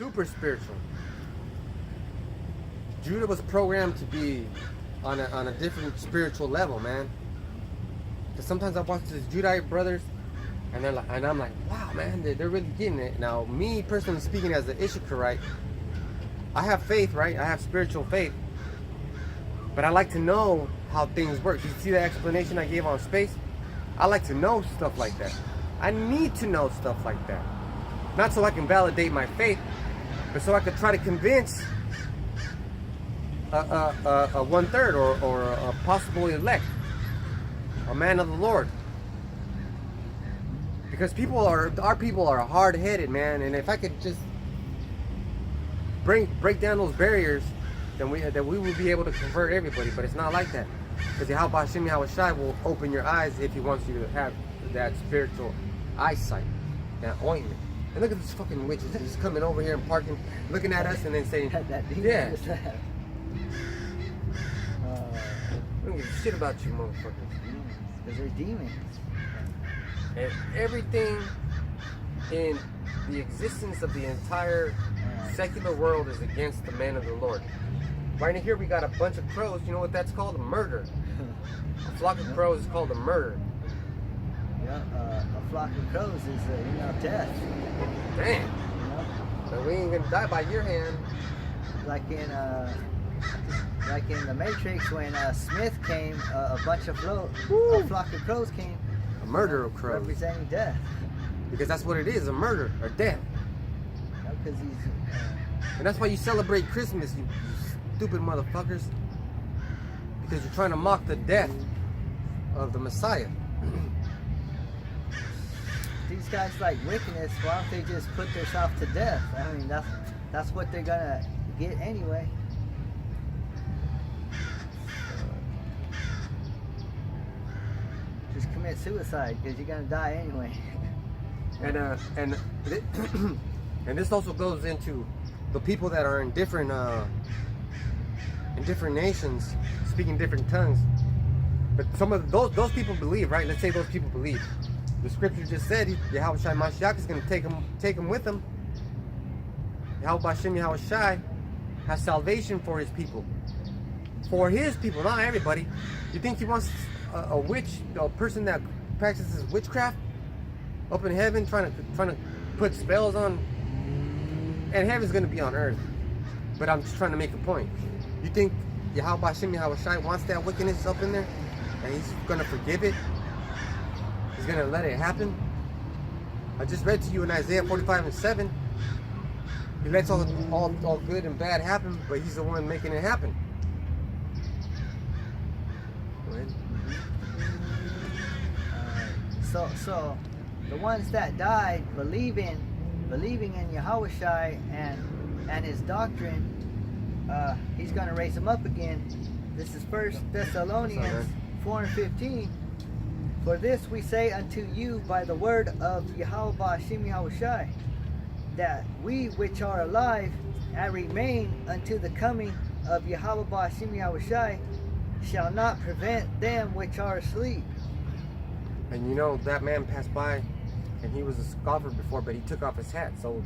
super spiritual. Judah was programmed to be on a different spiritual level, man. Because sometimes I watch these Judite brothers, and I'm like, wow, man, they're really getting it. Now, me personally speaking, as an Issacharite, I have faith, right? I have spiritual faith, but I like to know how things work. You see the explanation I gave on space? I like to know stuff like that. I need to know stuff like that, not so I can validate my faith, but so I could try to convince a 1/3 or a possible elect, a man of the Lord. Because our people are hard-headed, man, and if I could just break down those barriers, then we will be able to convert everybody. But it's not like that, because Yahweh Hashem Yahweh Shai will open your eyes if He wants you to have that spiritual eyesight, that ointment. And look at these fucking witches just coming over here and parking, looking at us, and then saying, "Yeah, I don't give a shit about you, motherfuckers." Because they're demons. And everything in the existence of the entire secular world is against the man of the Lord. Right in here we got a bunch of crows. You know what that's called? A murder. A flock of crows is called a murder. Yeah, a flock of crows is, death. Damn. But we ain't gonna die by your hand. Like in the Matrix, when Smith came, a bunch of a flock of crows came. A murder of crows. Representing death. Because that's what it is, a murder or death. Because he's. And that's why you celebrate Christmas, you stupid motherfuckers. Because you're trying to mock the death of the Messiah. These guys like wickedness. Why don't they just put themselves to death? I mean, that's what they're gonna get anyway. Just commit suicide because you're gonna die anyway. And this also goes into the people that are in different nations, speaking different tongues. But some of those people believe, right? Let's say those people believe. The scripture just said Yahweh Shai Mashiach is going to take them with him. Yahweh Hashem Yahweh Shai has salvation for his people. For his people, not everybody. You think he wants a witch, a person that practices witchcraft up in heaven, trying to put spells on? And heaven's going to be on earth. But I'm just trying to make a point. You think Yahweh Hashem Yahweh Shai wants that wickedness up in there? And he's going to forgive it? He's going to let it happen? I just read to you in Isaiah 45:7. He lets all good and bad happen, but he's the one making it happen. Go ahead. So the ones that died believing in Yahweh Shai and his doctrine, he's going to raise them up again. This is 1 Thessalonians 4:15. For this we say unto you by the word of Yahweh Hashem Yahweh Shai, that we which are alive and remain unto the coming of Yahweh Hashem Yahweh Shai shall not prevent them which are asleep. And you know, that man passed by and he was a scoffer before, but he took off his hat. So,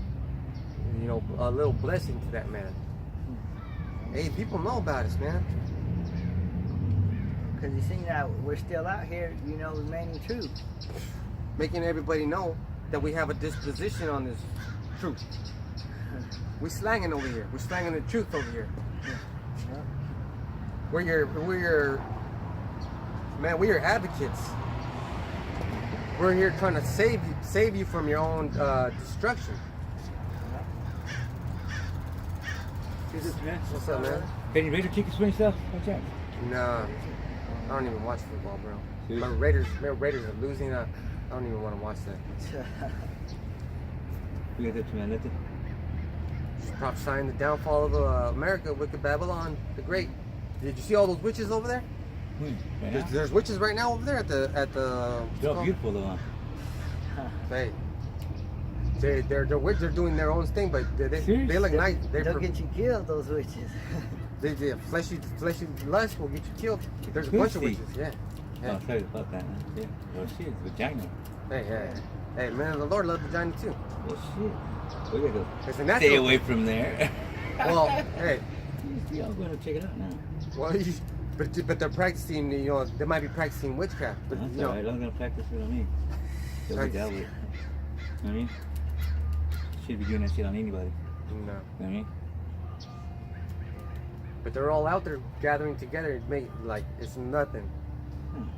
you know, a little blessing to that man. Hey, people know about us, man. Because you see that we're still out here, remaining true. Making everybody know that we have a disposition on this truth. We're slanging over here. We're slanging the truth over here. Yeah. We're your advocates. We're here trying to save you from your own destruction. What's up, man? Can you Raider kick swing stuff? What's that? Nah, I don't even watch football, bro. My Raiders are losing. I don't even want to watch that. Let it, man. Let it. Just prophesying the downfall of America, wicked Babylon, the Great. Did you see all those witches over there? Right There's witches right now over there at the. They're beautiful though. Hey, they're doing their own thing, but they look nice. They'll get you killed, those witches. They fleshy lust will get you killed. There's a bunch of witches, yeah. Oh, sorry about that, man. Yeah. Oh shit, it's vagina. Hey, man, the Lord loves vagina too. Oh shit. We gotta It's a stay natural. away from there. Well, hey, Yeah, I'm gonna check it out now. well, but they're practicing. You know, they might be practicing witchcraft. But That's you know, alright. I'm gonna practice it on me. Don't be that way. You know what I mean? Should be doing that shit on anybody. no. You know what I mean? But they're all out there gathering together. It make like it's nothing. I'm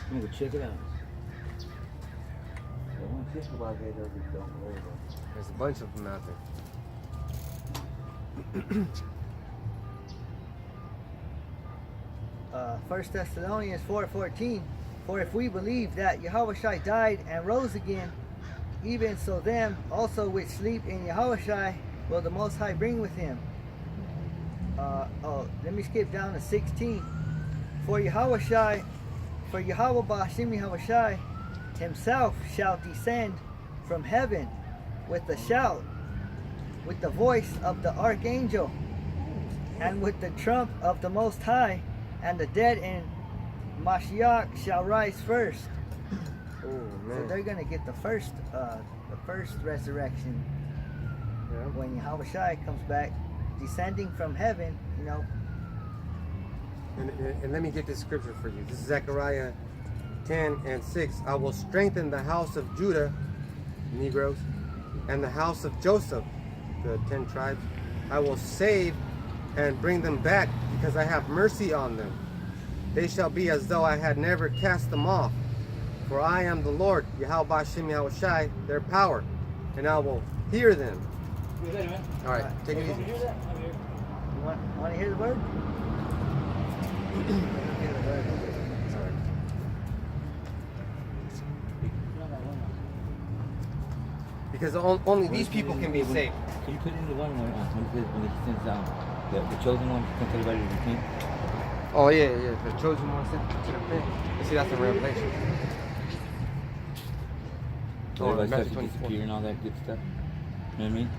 gonna go check it out. The one shit about that doesn't don't worry about. There's a bunch of them out there. 1 Thessalonians 4:14. For if we believe that Yahushua died and rose again, even so them also which sleep in Yahushua will the Most High bring with him. Let me skip down to 16. For Yahweh Ba'ashim Yahushua himself shall descend from heaven with a shout, with the voice of the archangel, and with the trump of the Most High, and the dead in Mashiach shall rise first. Oh So man. they're gonna get the first resurrection Yeah. when Yahushua comes back, descending from heaven. You know, And let me get this scripture for you. This is Zechariah 10:6. I will strengthen the house of Judah, Negroes, and the house of Joseph, the 10 tribes. I will save and bring them back because I have mercy on them. They shall be as though I had never cast them off. For I am the Lord, Yahweh Ba'ashim Yahushai, their power, and I will hear them. All right, take it easy. you want to hear the word? Hear the word. Sorry. Because only these people can be saved. Can you put in the one when he sends the chosen one sends everybody to the king? Oh yeah, the chosen one sent to the pit. You see, that's in Revelation. So everybody starts to 24. disappear and all that good stuff. You know what I mean?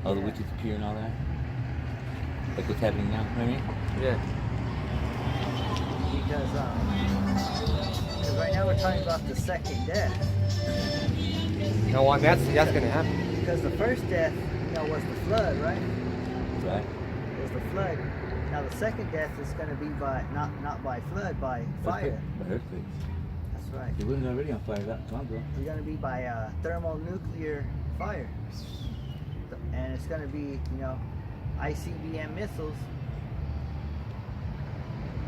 All the Yeah. witches appear and all that. Like what's happening now, you know what I mean? Yeah. Because right now we're talking about the second death. No, that's gonna happen. Because the first death, was the flood, right? Right? Was the flood. Now the second death is going to be by not by flood, by fire. By earthquakes. That's right. The world's already on fire that long ago. It's going to be by thermonuclear fire, and it's going to be ICBM missiles,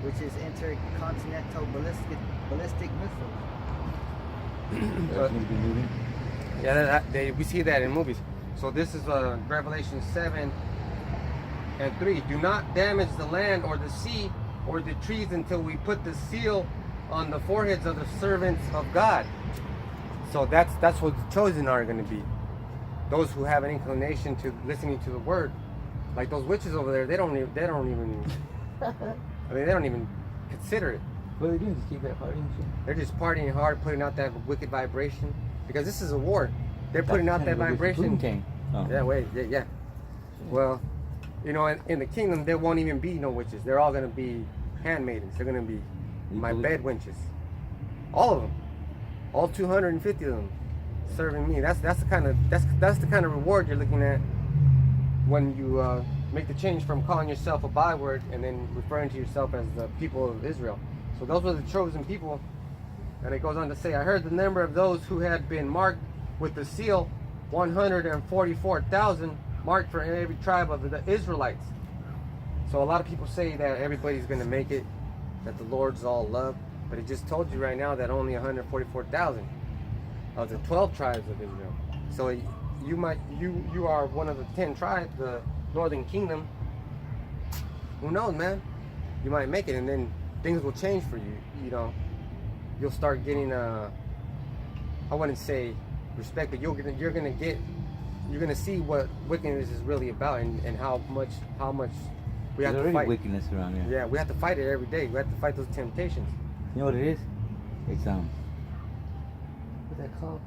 which is intercontinental ballistic missiles. Everything's been moving. Yeah, we see that in movies. So this is Revelation 7:3. Do not damage the land or the sea or the trees until we put the seal on the foreheads of the servants of God. So that's what the chosen are going to be. Those who have an inclination to listening to the word, like those witches over there. They don't even. I mean, they don't even consider it. What are they doing? Just keep that party and shit? They're just partying hard, putting out that wicked vibration. Because this is a war. They're putting out that vibration. Oh. Yeah, wait, yeah. Well, in the kingdom, there won't even be no witches. They're all going to be handmaidens. They're going to be my bed wenches. All of them. All 250 of them serving me. That's the kind of reward you're looking at when you make the change from calling yourself a byword and then referring to yourself as the people of Israel. So those were the chosen people. And it goes on to say, I heard the number of those who had been marked with the seal, 144,000, marked for every tribe of the Israelites. So a lot of people say that everybody's going to make it, that the Lord's all love. But it just told you right now that only 144,000 of the 12 tribes of Israel. So you are one of the 10 tribes, the northern kingdom. Who knows, man? You might make it, and then things will change for you. You'll start getting I wouldn't say respect, but you're gonna see what wickedness is really about, and how much we have There's to already fight. wickedness around here. Yeah, we have to fight it every day. We have to fight those temptations. You know what it is? It's what's that called?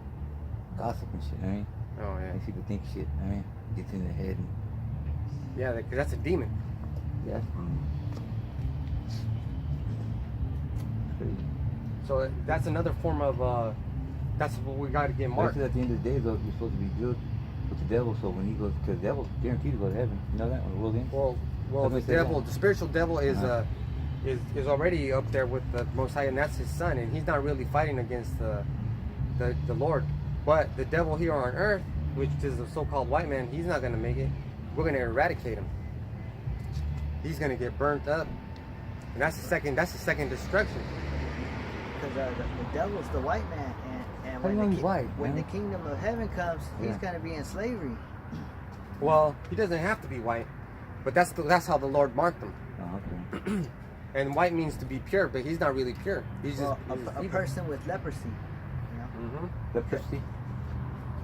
Gossip and shit, right? Oh yeah. Makes people think shit, right? Gets in their head and Yeah, because that's a demon. yeah. Crazy. So that's another form of that's what we got to get marked. Because at the end of the day, though, you're supposed to be good. with the devil. So when he goes, because the devil guaranteed to go to heaven. You know that? When the world ends. Well, the That's what it devil, says. the spiritual devil Uh-huh. is already up there with the Most High, and that's his son, and he's not really fighting against the Lord. But the devil here on earth, which is the so-called white man, he's not gonna make it. We're gonna eradicate him. He's gonna get burnt up, and that's the second destruction. Because the devil's the white man, and How do you know when, he's white, when the man? kingdom of heaven comes, he's Yeah. going to be in slavery. Well, he doesn't have to be white, but that's how the Lord marked him. Oh, okay. And white means to be pure, but he's not really pure. He's Well, just he's a evil. person with leprosy, you know. Mm-hmm. Leprosy.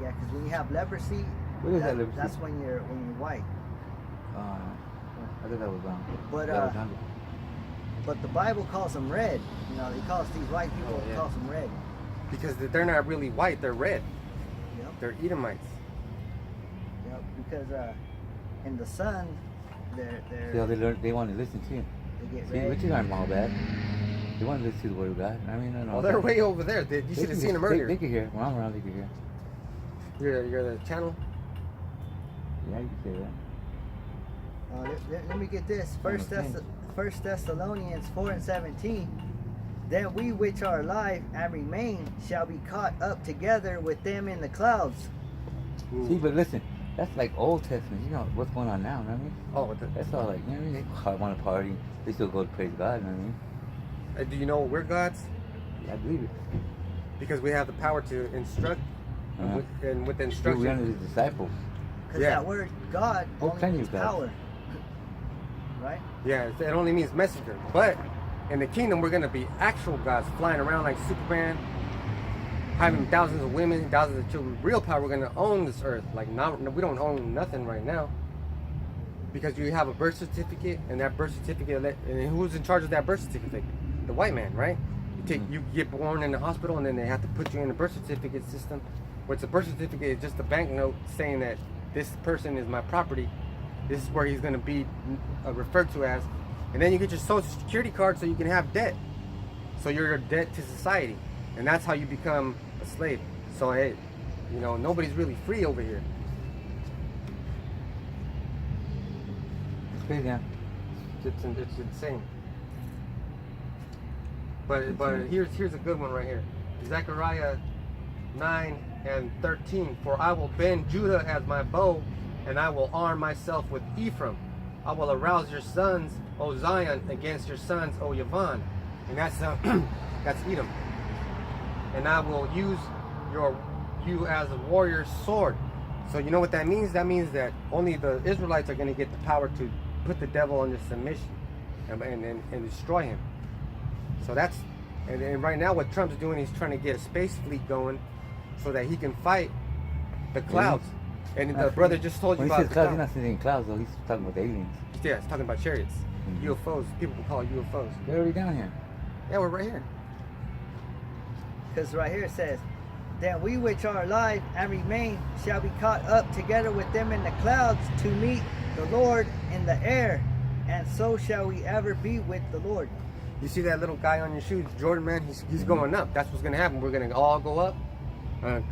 Yeah, because when you have leprosy, What is that leprosy? that's when you're white. I thought that was But that was under. but the Bible calls them red. You know, he calls these white people Oh, yeah. calls them red. Because they're not really white; they're red. Yep. They're Edomites. Yep. Because in the sun, they're See how they want to listen to you. they get See, red. witches aren't all bad. They want to listen to the word of God. I mean, I know. Well, they're way over there. You should have seen them earlier. They can hear. When I'm around, they can hear. You're the channel. Yeah, you can say that. Let me get this. First Thessalonians 4:17. Then we which are alive and remain shall be caught up together with them in the clouds. See, but listen, that's like Old Testament. You know what's going on now, you know what I mean? Oh, That's all like, you know what I mean? They want to party. They still go to praise God, you know what I mean? do you know we're gods? I believe it. Because we have the power to instruct, Uh-huh. and with We instruction. under the disciples. Because Yeah. that word God Oh, only plenty means of God. power. Right? Yeah, it only means messenger. But in the kingdom, we're gonna be actual gods, flying around like Superman, having thousands of women, thousands of children. Real power. We're gonna own this earth. Like we don't own nothing right now. Because you have a birth certificate, and that birth certificate, and who's in charge of that birth certificate? The white man, right? You get born in the hospital, and then they have to put you in the birth certificate system. What's a birth certificate is just a banknote saying that this person is my property. This is where he's going to be referred to as. And then you get your social security card so you can have debt. So you're a debt to society. And that's how you become a slave. So, hey, nobody's really free over here. It's crazy, yeah. It's insane. But here's a good one right here. Zechariah 9:13. For I will bend Judah as my bow, and I will arm myself with Ephraim. I will arouse your sons, O Zion, against your sons, O Yavon. And that's that's Edom. And I will use you as a warrior's sword. So you know what that means? That means that only the Israelites are going to get the power to put the devil under submission and destroy him. So that's, and right now what Trump's doing, he's trying to get a space fleet going so that he can fight the clouds. And the brother just told you when about he says the clouds, he's clouds. not saying clouds though. He's talking about the aliens. Yeah, he's talking about chariots, UFOs. People can call it UFOs. They're already down here. Yeah, we're right here. Because right here it says, then we which are alive and remain shall be caught up together with them in the clouds to meet the Lord in the air, and so shall we ever be with the Lord. You see that little guy on your shoes, Jordan, man? He's going up. That's what's gonna happen. We're gonna all go up,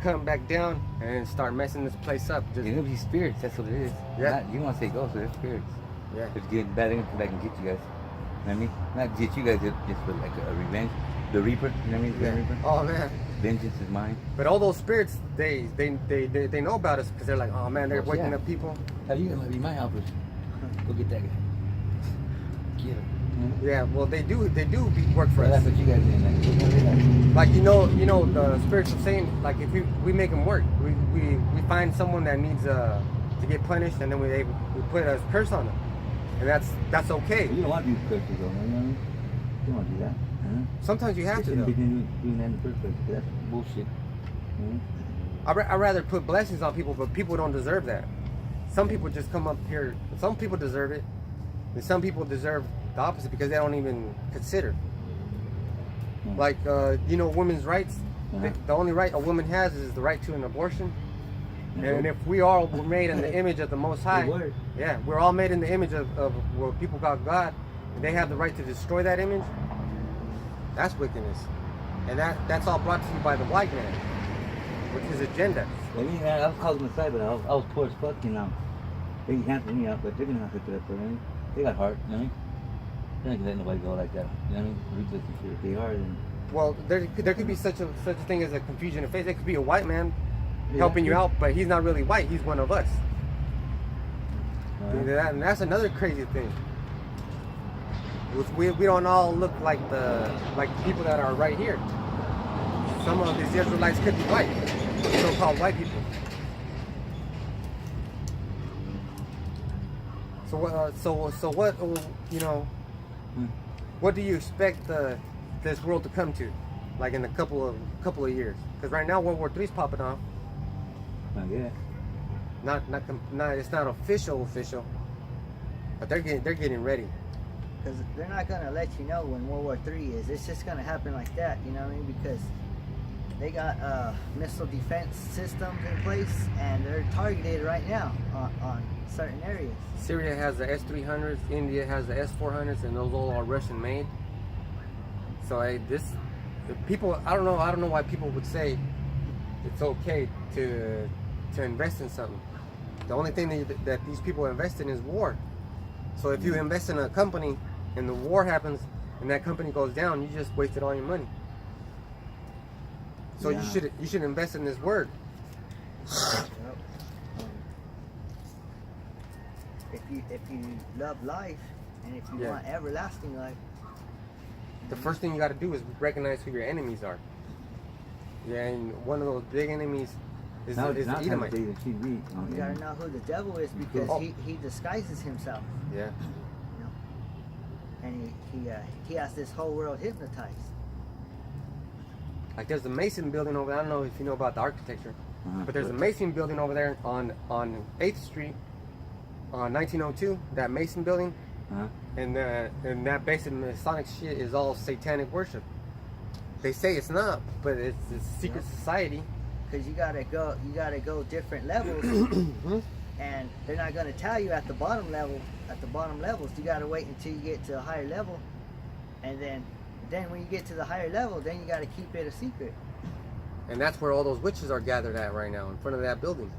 come back down, and start messing this place up. Just, It'll be spirits, that's what it is. Yeah. You want to say ghosts, but they're spirits. yeah. If it's getting bad, they're going to come back and get you guys. You know what I mean? Not get you guys, just for like a revenge. The Reaper, you know what I mean? The Reaper. Oh man. Vengeance is mine. But all those spirits, they know about us because they're like, oh man, they're Oh, waking yeah. up people. How you going to be my helpers? Go get that guy. Get him. Yeah, well they do work for Well, us. that's what you guys did. Like you know the spirits are saying, like if we make them work, we find someone that needs to get punished, and then we put a curse on them, and that's okay. You don't want to do curses though, you know what I mean? You don't want to do that. Sometimes you have You to. shouldn't be Though. doing that in the first place, 'cause that's bullshit. I'd rather put blessings on people, but people don't deserve that. Some people just come up here. Some people deserve it, and some people deserve the opposite because they don't even consider. Like women's rights. The only right a woman has is the right to an abortion. And if we all were made in the image of the Most High, yeah, we're all made in the image of where people got God, and they have the right to destroy that image. That's wickedness, and that's all brought to you by the white man with his agenda. I mean, I was called Messiah, but I was poor as fuck, you know. They can cancel me out, but they're gonna have to put up for me. They got heart, you know what I mean? They're not gonna let nobody go like that, you know what I mean? Ruthless and shit. If they are, then... Well, there could be such a thing as a confusion of faith. It could be a white man helping you out, but he's not really white. He's one of us. And that's another crazy thing. We don't all look like the people that are right here. Some of these Israelites could be white, so-called white people. So what you know? What do you expect this world to come to, like in a couple of years? Because right now World War III is popping off. Yeah. Not it's not official, but they're getting ready. Because they're not gonna let you know when World War III is. It's just gonna happen like that, you know what I mean? Because they got missile defense systems in place, and they're targeted right now on certain areas. Syria has the S-300s, India has the S-400s, and those all are Russian made. So the people, I don't know why people would say it's okay to invest in something. The only thing that these people invest in is war. So if you invest in a company and the war happens and that company goes down, you just wasted all your money. So you should invest in this word. If you love life and if you want everlasting life, the first thing you got to do is recognize who your enemies are. Yeah, and one of those big enemies is the Edomite. You gotta know who the devil is, because he disguises himself. Yeah. You know? And he has this whole world hypnotized. Like there's a Mason building over there. I don't know if you know about the architecture, but there's a Mason building over there on 8th Street, on 1902. That Mason building, and that basic Masonic shit is all satanic worship. They say it's not, but it's a secret society. Because you gotta go different levels, and they're not gonna tell you at the bottom level. At the bottom levels, you gotta wait until you get to a higher level, and then when you get to the higher level, then you gotta keep it a secret. And that's where all those witches are gathered at right now, in front of that building.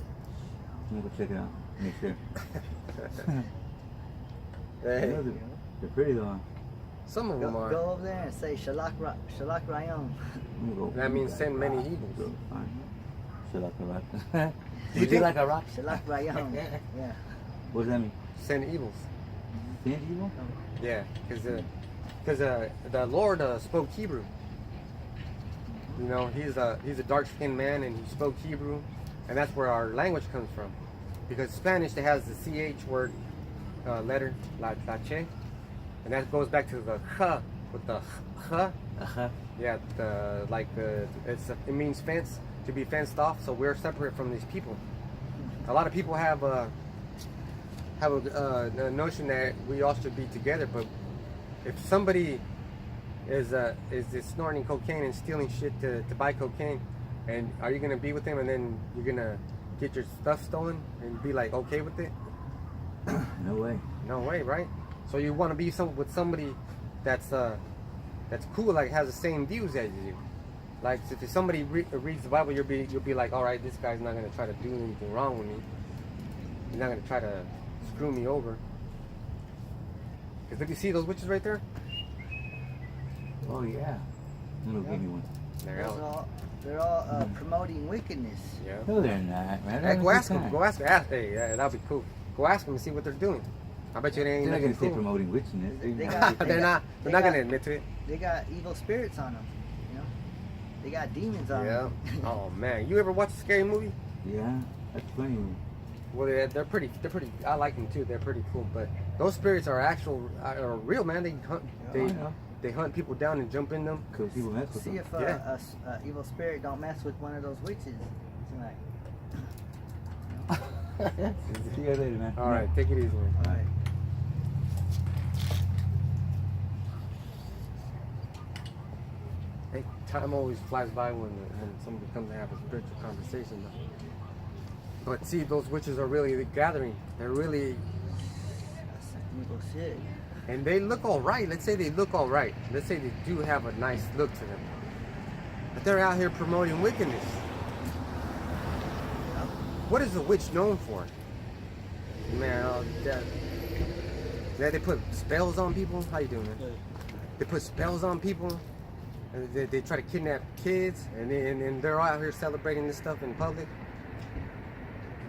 I'm gonna go check it out. Make sure. Hey. They're pretty though. Some of them are. Go over there and say Shalak Rayon. That means send many evils. Shalak Rayon. Do you think like a rock? Shalak Rayon. Yeah. What does that mean? Send evils. Send evil? Yeah, because the Lord spoke Hebrew. You know, he's a dark-skinned man, and he spoke Hebrew, and that's where our language comes from. Because Spanish, it has the CH word letter, la che, and that goes back to the ch with the ch. Yeah, it means fence, to be fenced off. So we're separate from these people. A lot of people have a notion that we all should be together, but if somebody is snorting cocaine and stealing shit to buy cocaine, and are you gonna be with them, and then you're gonna get your stuff stolen and be like okay with it? No way. No way, right? So you want to be with somebody that's cool, like has the same views as you. Like if somebody reads the Bible, you'll be like, all right, this guy's not gonna try to do anything wrong with me. He's not gonna try to screw me over. Cause look, you see those witches right there? Oh yeah. I'm gonna give me one. They're all promoting wickedness. Yeah. No, they're not, man. Hey, go ask them. Go ask them. Hey, yeah, that'll be cool. Go ask them and see what they're doing. I bet you they ain't. They're not gonna cool. say promoting witchiness. They're not gonna admit to it. They got evil spirits on them. You know, they got demons on them. Yeah. Oh man, you ever watch a scary movie? Yeah, that's funny. Well, they're pretty. I like them too. They're pretty cool. But those spirits are real, man. They hunt people down and jump in them. Cause people mess with See them. if a evil spirit don't mess with one of those witches tonight. See you guys later, man. All right, take it easy, man. All right. Hey, time always flies by when somebody comes to have a spiritual conversation. But see, those witches are really gathering. They're really, That's some evil shit. and they look all right. Let's say they look all right. Let's say they do have a nice look to them. But they're out here promoting wickedness. What is a witch known for? Man, they put spells on people. How you doing, man? They put spells on people. And they try to kidnap kids, and they're out here celebrating this stuff in public.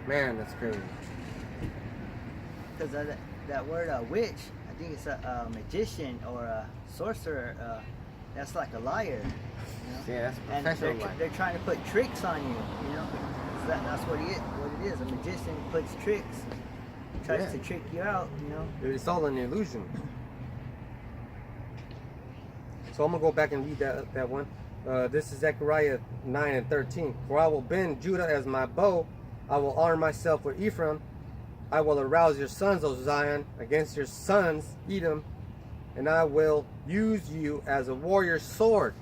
Man, that's crazy. Because that word witch, I think it's a magician or a sorcerer. That's like a liar. You know? Yeah, that's a And professional liar. they're trying to put tricks on you. You know, so that's what it is. A magician puts tricks, tries to trick you out. You know. It's all an illusion. So I'm going to go back and read that one. This is Zechariah 9 and 13. For I will bend Judah as my bow. I will arm myself with Ephraim. I will arouse your sons, O Zion, against your sons, Edom. And I will use you as a warrior's sword.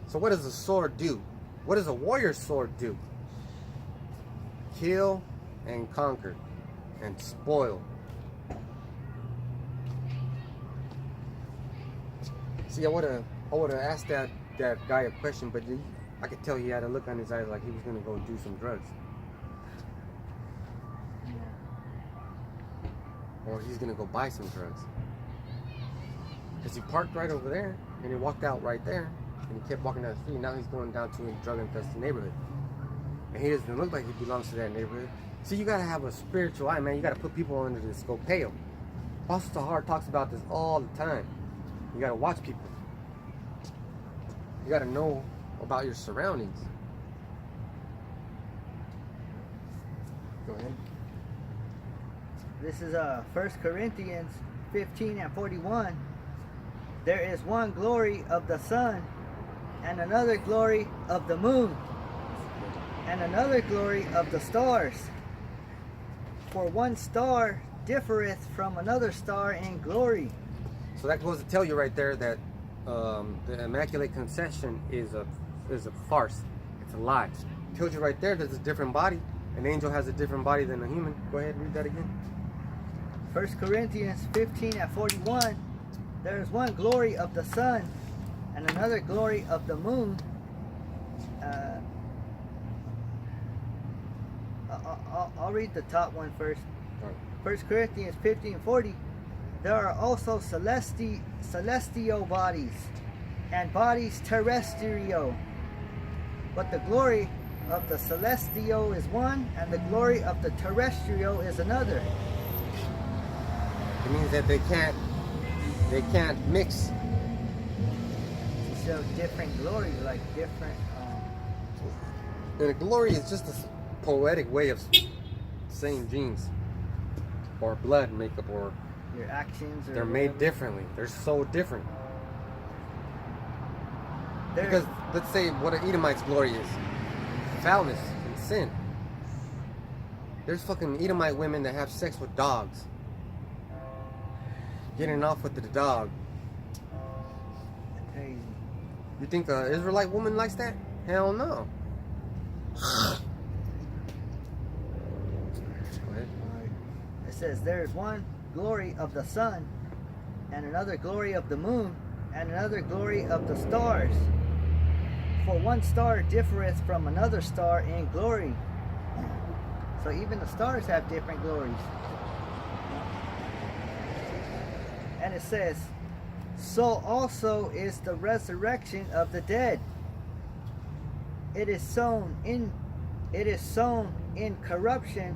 So what does a sword do? What does a warrior's sword do? Kill and conquer and spoil. See, I would have asked that guy a question, but I could tell he had a look on his eyes like he was gonna go do some drugs, or he's gonna go buy some drugs. Cause he parked right over there, and he walked out right there, and he kept walking down the street. Now he's going down to a drug-infested neighborhood, and he doesn't look like he belongs to that neighborhood. See, you gotta have a spiritual eye, man. You gotta put people under the scopeo. Apostle Tahar talks about this all the time. You gotta watch people. You gotta know about your surroundings. Go ahead. This is 1 Corinthians 15 and 41. There is one glory of the sun, and another glory of the moon, and another glory of the stars. For one star differeth from another star in glory. So that goes to tell you right there that the Immaculate Conception is a farce. It's a lie. It tells you right there there's a different body. An angel has a different body than a human. Go ahead and read that again. 1 Corinthians 15 and 41. There is one glory of the sun, and another glory of the moon. I'll read the top one first. 1 Corinthians 15:40. There are also celestial bodies and bodies terrestrial. But the glory of the celestial is one, and the glory of the terrestrial is another. It means that they can't mix. So different glory, like different. And a glory is just a poetic way of saying genes or blood makeup, or Your actions. Or they're made whatever. differently. They're so different. There's- Because let's say what an Edomite's glory is: foulness and sin. There's fucking Edomite women that have sex with dogs, getting off with the dog. Crazy. You think an Israelite woman likes that? Hell no. Go ahead. It says there is one glory of the sun, and another glory of the moon, and another glory of the stars. For one star differeth from another star in glory. So even the stars have different glories. And it says, so also is the resurrection of the dead. It is sown in corruption,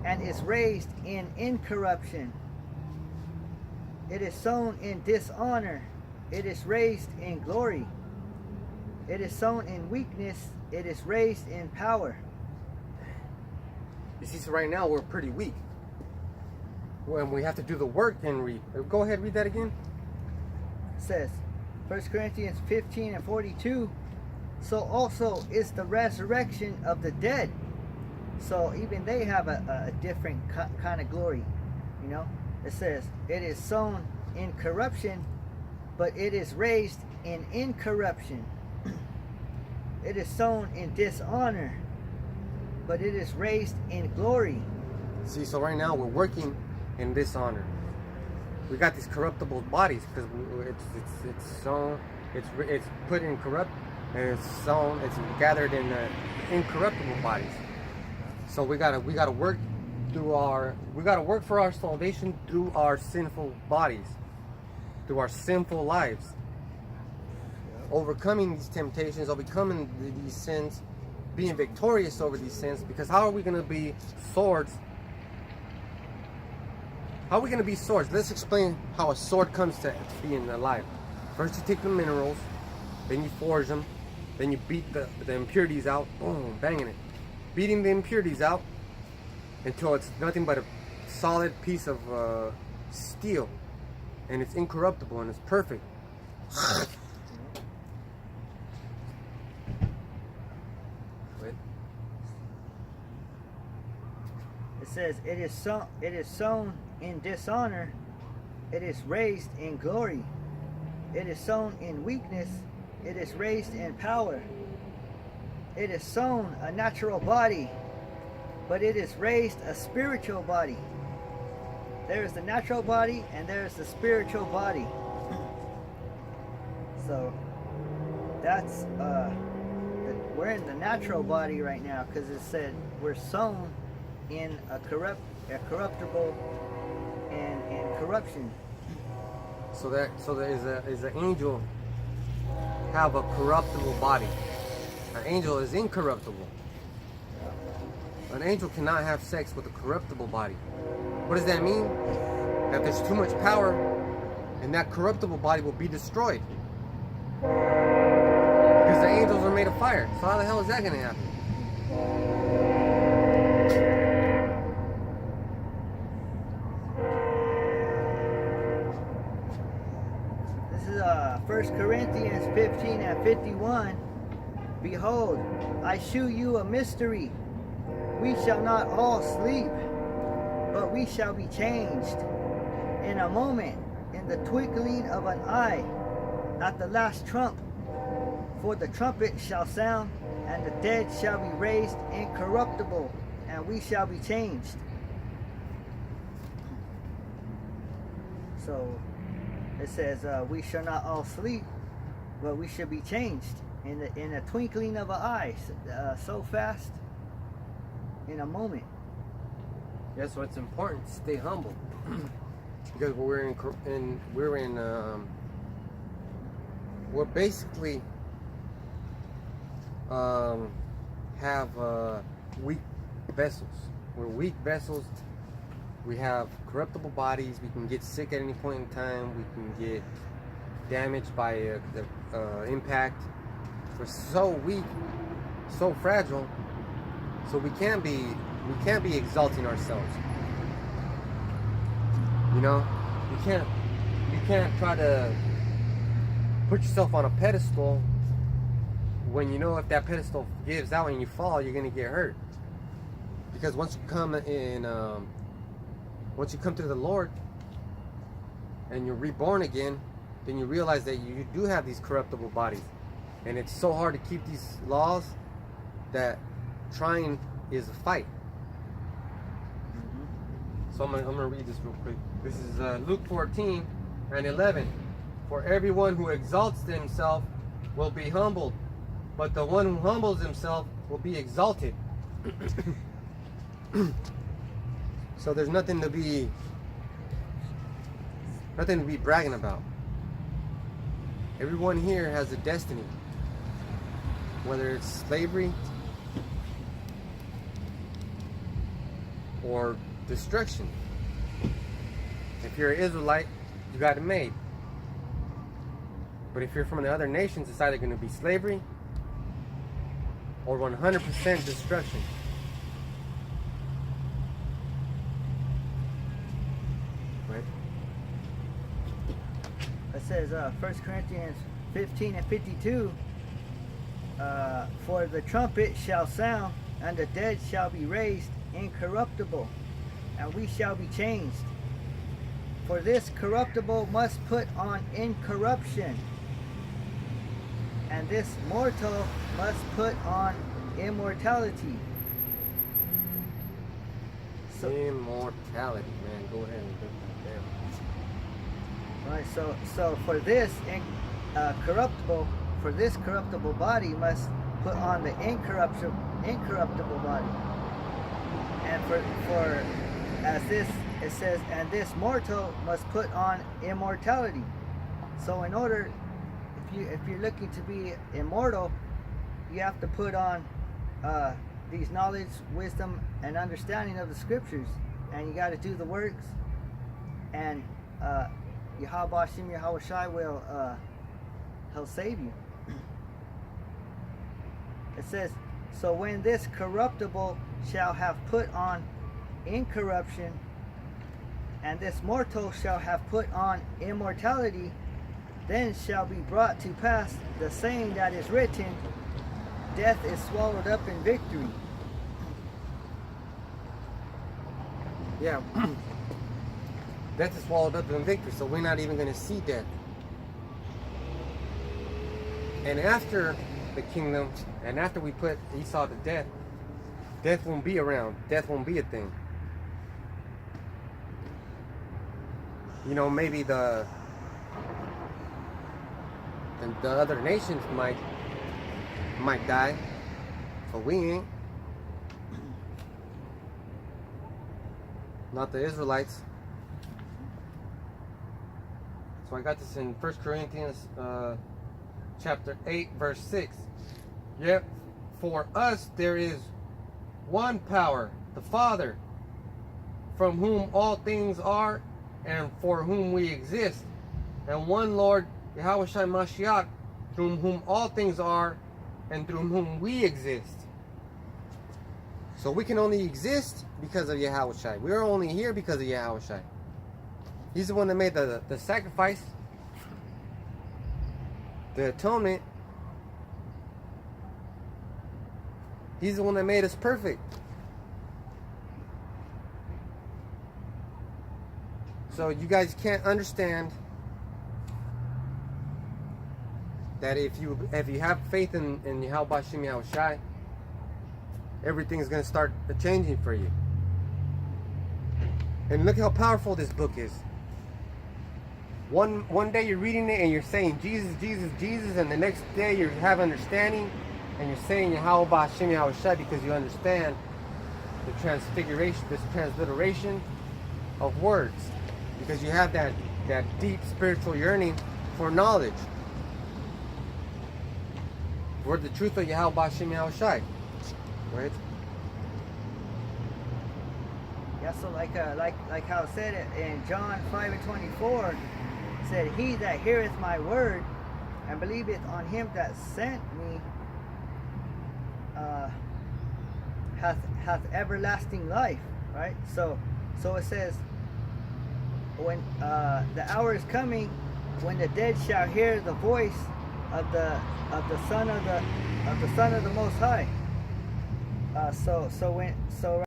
and is raised in incorruption. It is sown in dishonor, it is raised in glory. It is sown in weakness, it is raised in power. You see, so right now we're pretty weak. When we have to do the work and read. Go ahead, read that again. It says, 1 Corinthians 15 and 42, so also is the resurrection of the dead. So even they have a different kind of glory, you know. It says, it is sown in corruption, but it is raised in incorruption. It is sown in dishonor, but it is raised in glory. See, so right now we're working in dishonor. We got these corruptible bodies because it's sown, it's put in corrupt, and it's sown, it's gathered in incorruptible bodies. So we gotta work for our salvation through our sinful bodies, through our sinful lives, overcoming these temptations, overcoming these sins, being victorious over these sins. Because how are we gonna be swords? How are we gonna be swords? Let's explain how a sword comes to being alive. First, you take the minerals, then you forge them, then you beat the impurities out. Boom, banging it, beating the impurities out until it's nothing but a solid piece of steel, and it's incorruptible and it's perfect. It says, it is sown in dishonor, it is raised in glory. It is sown in weakness, it is raised in power. It is sown a natural body, but it is raised a spiritual body. There is the natural body and there is the spiritual body. So that's we're in the natural body right now, because it said we're sown in a corruptible and in corruption. So there is an angel have a corruptible body. An angel is incorruptible. An angel cannot have sex with a corruptible body. What does that mean? That there's too much power and that corruptible body will be destroyed. Because the angels are made of fire. So how the hell is that going to happen? This is 1 Corinthians 15 and 51. Behold, I shew you a mystery. We shall not all sleep, but we shall be changed in a moment, in the twinkling of an eye, at the last trump. For the trumpet shall sound, and the dead shall be raised incorruptible, and we shall be changed. So it says we shall not all sleep, but we shall be changed in a twinkling of an eye, so fast, in a moment. Yeah, so it's important to stay humble. Because we're basically have weak vessels. We're weak vessels. We have corruptible bodies. We can get sick at any point in time. We can get damaged by the impact. We're so weak, so fragile. So we can't be exalting ourselves. You know, you can't try to put yourself on a pedestal when you know if that pedestal gives out and you fall, you're gonna get hurt. Because once you come to the Lord and you're reborn again, then you realize that you do have these corruptible bodies, and it's so hard to keep these laws that trying is a fight. So I'm gonna read this real quick. This is Luke 14 and 11. For everyone who exalts himself will be humbled, but the one who humbles himself will be exalted. So there's nothing to be bragging about. Everyone here has a destiny, whether it's slavery or destruction. If you're an Israelite, you got it made. But if you're from the other nations, it's either going to be slavery or 100% destruction. Right? It says 1 Corinthians 15 and 52, for the trumpet shall sound, and the dead shall be raised incorruptible, and we shall be changed. For this corruptible must put on incorruption, and this mortal must put on immortality. So, Immortality, man. Go ahead and break that down. right, so for this corruptible body must put on the incorruptible body. And for as this it says, and this mortal must put on immortality. So in order, if you're looking to be immortal, you have to put on these knowledge, wisdom, and understanding of the scriptures, and you got to do the works, and Yahweh Shem Yahweh Shai will he'll save you. It says, so when this corruptible shall have put on incorruption, and this mortal shall have put on immortality, then shall be brought to pass the saying that is written, death is swallowed up in victory. Yeah. Death is swallowed up in victory, so we're not even going to see death. And after the kingdom, and after we put Esau to death, death won't be around. Death won't be a thing. You know, maybe the other nations might die, but we ain't. Not the Israelites. So I got this in 1 Corinthians chapter 8 verse 6. Yet for us there is one power, the Father, from whom all things are and for whom we exist, and one Lord, Yahweh Shai Mashiach, through whom all things are and through whom we exist. So we can only exist because of Yahweh Shai. We're only here because of Yahweh Shai. He's the one that made the sacrifice, the atonement. He's the one that made us perfect. So you guys can't understand that if you have faith in Yahweh Shem Yahweh Shai, everything's going to start changing for you. And look how powerful this book is. One day you're reading it and you're saying Jesus, Jesus, Jesus, and the next day you have understanding and you're saying Yahweh Shem Yahweh Shai because you understand the transfiguration, this transliteration of words, because you have that deep spiritual yearning for knowledge, for the truth of Yahweh Shem Yahweh Shai. Right? Yeah, so like how it said it in John 5:24, said, he that heareth my word and believeth on him that sent me hath everlasting life. Right? So it says, when the hour is coming when the dead shall hear the voice of the Son of the Most High. So